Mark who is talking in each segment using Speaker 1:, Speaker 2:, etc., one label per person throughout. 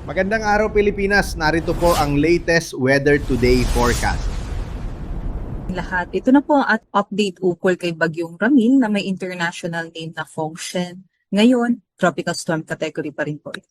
Speaker 1: Magandang araw Pilipinas, narito po ang latest Weather Today forecast.
Speaker 2: Lahat. Ito na po ang update ukol kay Bagyong Ramil na may international name na Fengshen. Ngayon, tropical storm category pa rin po ito.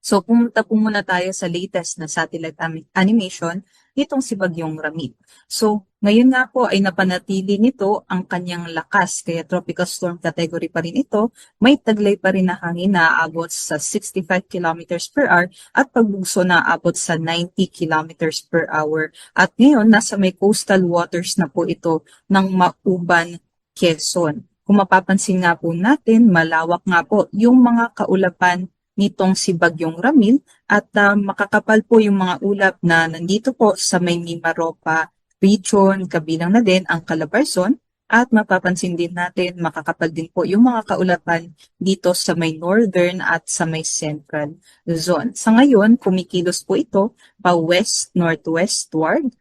Speaker 2: So pumunta po muna tayo sa latest na satellite animation nitong si Bagyong Ramil. So ngayon nga po ay napanatili nito ang kanyang lakas kaya tropical storm category pa rin ito. May taglay pa rin na hangin na aabot sa 65 kilometers per hour at pagbugso na aabot sa 90 kilometers per hour. At ngayon nasa may coastal waters na po ito ng Mauban, Quezon. Kung mapapansin nga po natin, malawak nga po yung mga kaulapan nitong si Bagyong Ramil at makakapal po yung mga ulap na nandito po sa may Mimaropa region, kabilang na din ang Calabarzon at mapapansin din natin makakapal din po yung mga kaulapan dito sa may northern at sa may central zone. Sa ngayon, kumikilos po ito pa west-northwestward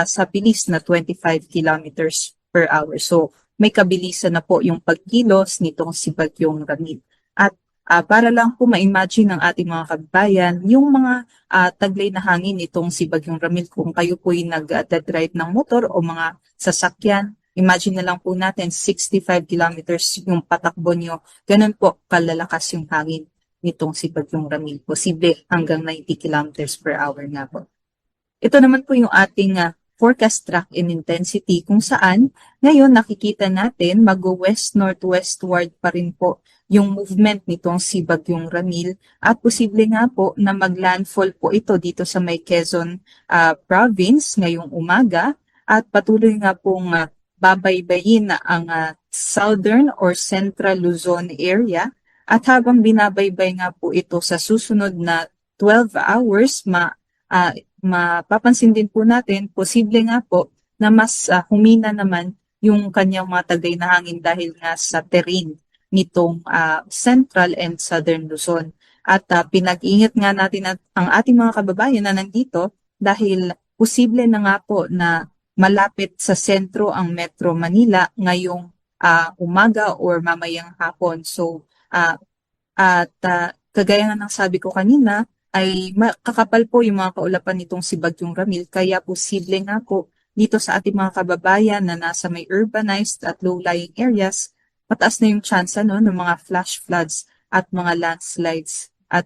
Speaker 2: sa bilis na 25 kilometers per hour. So may kabilisan na po yung pagkilos nitong si Bagyong Ramil. At para lang po ma-imagine ng ating mga kababayan, yung mga taglay na hangin itong si Bagyong Ramil kung kayo po'y nag-drive ng motor o mga sasakyan, imagine na lang po natin 65 kilometers yung patakbo nyo. Ganun po kalalakas yung hangin nitong si Bagyong Ramil. Posible hanggang 90 kilometers per hour nga po. Ito naman po yung ating forecast track in intensity kung saan ngayon nakikita natin mag-west-northwestward pa rin po yung movement nitong si Bagyong Ramil at posible nga po na maglandfall po ito dito sa may Quezon province ngayong umaga at patuloy nga pong babaybayin na ang southern or central Luzon area at habang binabaybay nga po ito sa susunod na 12 hours mapapansin din po natin, posible nga po na mas humina naman yung kanyang mga taglay na hangin dahil nga sa terrain nitong central and southern Luzon. At pinag-ingat nga natin ang ating mga kababayan na nandito dahil posible na nga po na malapit sa sentro ang Metro Manila ngayong umaga or mamayang hapon. So, kagaya nga ng sabi ko kanina, ay kakapal po yung mga kaulapan nitong si Bagyong Ramil kaya posible nga po dito sa ating mga kababayan na nasa may urbanized at low-lying areas, mataas na yung chance ng mga flash floods at mga landslides at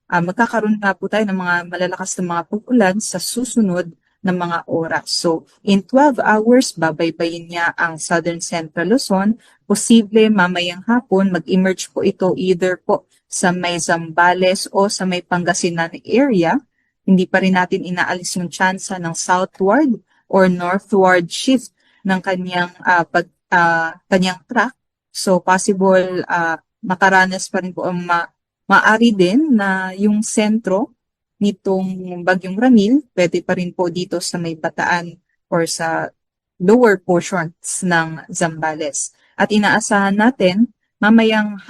Speaker 2: magkakaroon nga po tayo ng mga malalakas na mga pag-ulan sa susunod na mga oras. So, in 12 hours, babaybayin niya ang Southern Central Luzon. Posible mamayang hapon, mag-emerge po ito either po sa may Zambales o sa may Pangasinan area. Hindi pa rin natin inaalis yung tsansa ng southward or northward shift ng kanyang kanyang track. So possible makaranas pa rin po ang maari din na yung sentro nitong Bagyong Ramil, pwede pa rin po dito sa may Bataan or sa lower portions ng Zambales. At inaasahan natin mamayang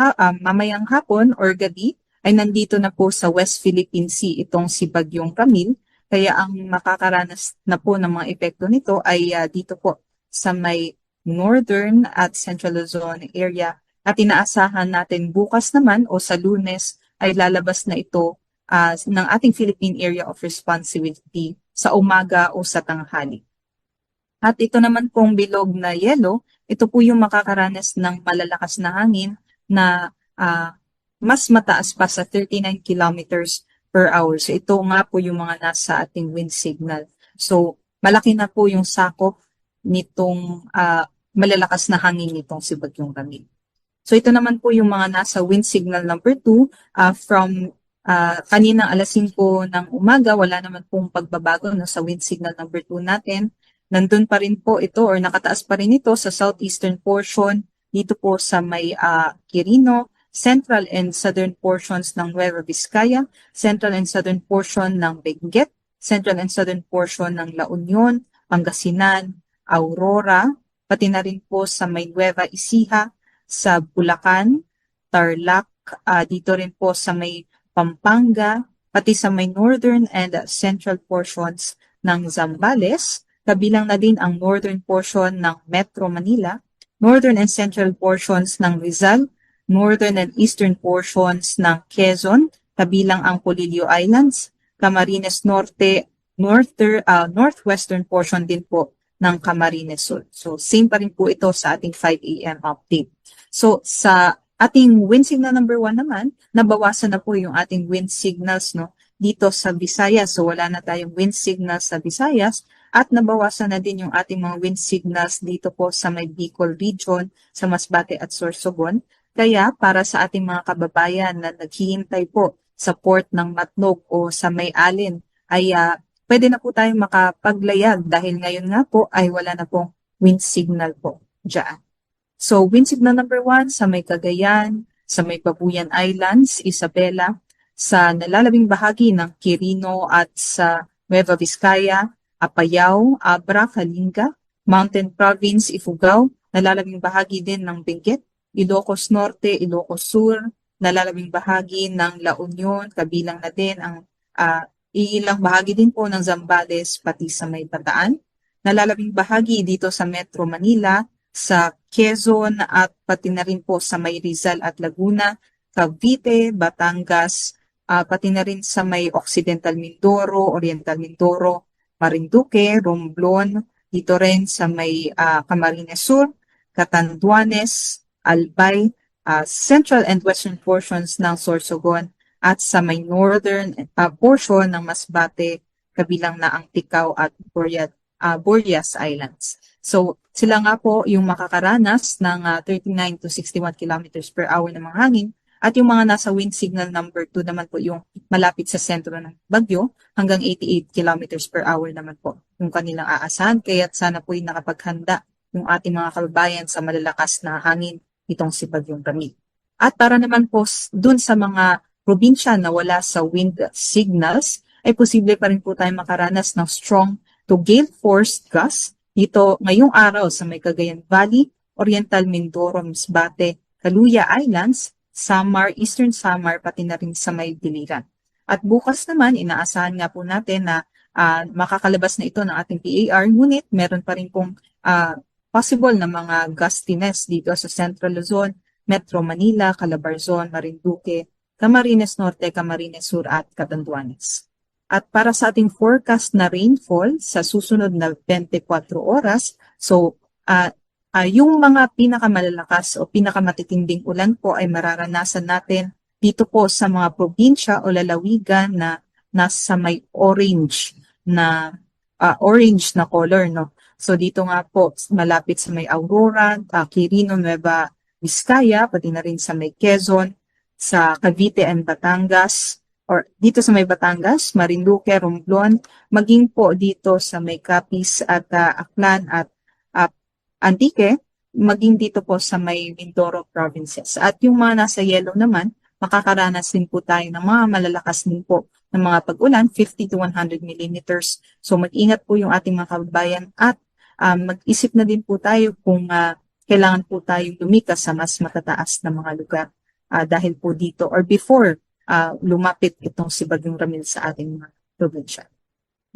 Speaker 2: hapon or gabi ay nandito na po sa West Philippine Sea itong si Bagyong Ramil. Kaya ang makakaranas na po ng mga epekto nito ay dito po sa may northern at central Luzon area. At inaasahan natin bukas naman o sa Lunes ay lalabas na ito ng ating Philippine Area of Responsibility sa umaga o sa tanghali. At ito naman pong bilog na yellow, ito po yung makakaranas ng malalakas na hangin na mas mataas pa sa 39 kilometers per hour. So ito nga po yung mga nasa ating wind signal. So malaki na po yung sakop nitong malalakas na hangin nitong si Bagyong Ramil. So ito naman po yung mga nasa wind signal number 2 from kaninang alas 5 ng umaga, wala naman pong pagbabago sa wind signal number 2 natin. Nandun pa rin po ito or nakataas pa rin ito sa southeastern portion dito po sa may Quirino, central and southern portions ng Nueva Vizcaya, central and southern portion ng Benguet, central and southern portion ng La Union, Pangasinan, Aurora, pati na rin po sa may Nueva Ecija, sa Bulacan, Tarlac, dito rin po sa may Pampanga, pati sa may northern and central portions ng Zambales, kabilang na din ang northern portion ng Metro Manila, northern and central portions ng Rizal, northern and eastern portions ng Quezon, kabilang ang Polillo Islands, Camarines Norte, northwestern portion din po ng Camarines Sur. So same pa rin po ito sa ating 5 a.m. update. So sa ating wind signal number 1 naman, nabawasan na po yung ating wind signals no dito sa Visayas. So wala na tayong wind signals sa Visayas at nabawasan na din yung ating mga wind signals dito po sa may Bicol region, sa Masbate at Sorsogon. Kaya para sa ating mga kababayan na naghihintay po sa port ng Matnog o sa May Alin ay pwede na po tayong makapaglayag dahil ngayon nga po ay wala na pong wind signal po dyan. So wind signal number 1 sa may Cagayan, sa may Babuyan Islands, Isabela, sa nalalabing bahagi ng Quirino at sa Nueva Vizcaya, Apayao, Abra, Kalinga, Mountain Province, Ifugao, nalalabing bahagi din ng Benguet, Ilocos Norte, Ilocos Sur, nalalabing bahagi ng La Union, kabilang na din ang ilang bahagi din po ng Zambales pati sa may Bataan, nalalabing bahagi dito sa Metro Manila, sa Quezon at pati na rin po sa may Rizal at Laguna, Cavite, Batangas, pati na rin sa may Occidental Mindoro, Oriental Mindoro, Marinduque, Romblon, dito rin sa may Camarines Sur, Catanduanes, Albay, central and western portions ng Sorsogon at sa may northern portion ng Masbate, kabilang na ang Ticao at Burias Islands. So sila nga po yung makakaranas ng 39 to 61 kilometers per hour ng mga hangin. At yung mga nasa wind signal number 2 naman po yung malapit sa sentro ng bagyo hanggang 88 kilometers per hour naman po yung kanilang aasahan. Kaya sana po yung nakapaghanda yung ating mga kababayan sa malalakas na hangin itong si Bagyong Ramil. At para naman po dun sa mga probinsya na wala sa wind signals, ay posible pa rin po tayo makaranas ng strong to gale force gust dito ngayong araw sa may Cagayan Valley, Oriental Mindoro, Masbate, Kaluya Islands, Samar, Eastern Samar, pati na rin sa may Biliran. At bukas naman, inaasahan nga po natin na makakalabas na ito ng ating PAR, ngunit meron pa rin pong possible na mga gustiness dito sa Central Luzon, Metro Manila, Calabarzon, Marinduque, Camarines Norte, Camarines Sur at Catanduanes. At para sa ating forecast na rainfall sa susunod na 24 oras, so yung mga pinakamalalakas o pinakamatitinding ulan po ay mararanasan natin dito po sa mga probinsya o lalawigan na nasa may orange na color, no. So dito nga po malapit sa may Aurora, Quirino, Nueva Vizcaya, pati na rin sa may Quezon, sa Cavite and Batangas, or dito sa may Batangas, Marinduque, Romblon, maging po dito sa may Capiz at Aklan at Antique, maging dito po sa may Mindoro provinces. At yung mga nasa yellow naman, makakaranas din po tayo ng mga malalakas din po ng mga pag-ulan, 50 to 100 millimeters. So mag-ingat po yung ating mga kababayan at mag-isip na din po tayo kung kailangan po tayong lumikas sa mas matataas na mga lugar dahil po dito or before lumapit itong si Bagyong Ramil sa ating mga probinsya.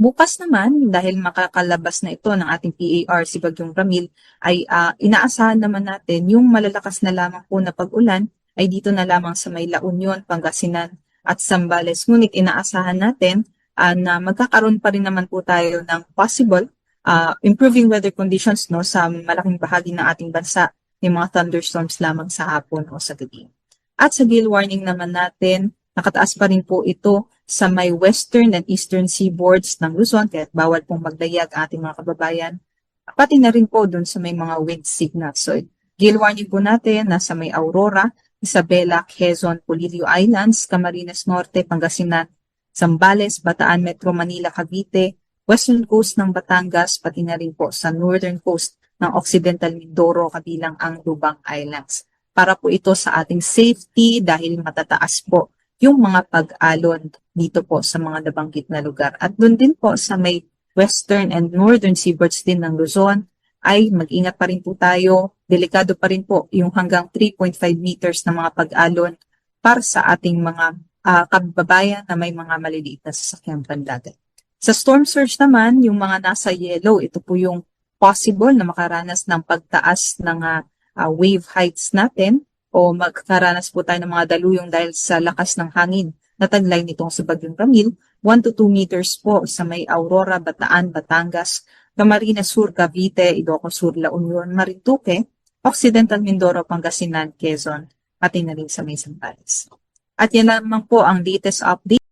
Speaker 2: Bukas naman, dahil makakalabas na ito ng ating PAR si Bagyong Ramil, ay inaasahan naman natin yung malalakas na lamang po na pag-ulan ay dito na lamang sa may La Union, Pangasinan at Zambales. Ngunit inaasahan natin na magkakaroon pa rin naman po tayo ng possible improving weather conditions no sa malaking bahagi ng ating bansa, yung mga thunderstorms lamang sa hapon o sa gabi. At sa gale warning naman natin, nakataas pa rin po ito sa may western and eastern seaboards ng Luzon, kaya bawal pong maglayag ating mga kababayan. Pati na rin po dun sa may mga wind signals. So, gale warning po natin nasa may Aurora, Isabela, Quezon, Polillo Islands, Camarines Norte, Pangasinan, Zambales, Bataan, Metro Manila, Cavite, western coast ng Batangas, pati na rin po sa northern coast ng Occidental Mindoro, kabilang ang Lubang Islands. Para po ito sa ating safety dahil matataas po yung mga pag-alon dito po sa mga nabanggit na lugar. At doon din po sa may western and northern seaboards din ng Luzon ay mag-ingat pa rin po tayo. Delikado pa rin po yung hanggang 3.5 meters na mga pag-alon para sa ating mga kababayan na may mga maliliit na sasakyang pandagat. Sa storm surge naman, yung mga nasa yellow, ito po yung possible na makaranas ng pagtaas ng wave heights natin o magkaranas po tayo ng mga daluyong dahil sa lakas ng hangin nataglay nitong si Bagyong Ramil, 1 to 2 meters po sa may Aurora, Bataan, Batangas, Camarines Sur, Cavite, Ilocos Sur, La Union, Marinduque, Occidental Mindoro, Pangasinan, Quezon, pati na rin sa may Zambales. At yan lamang po ang latest update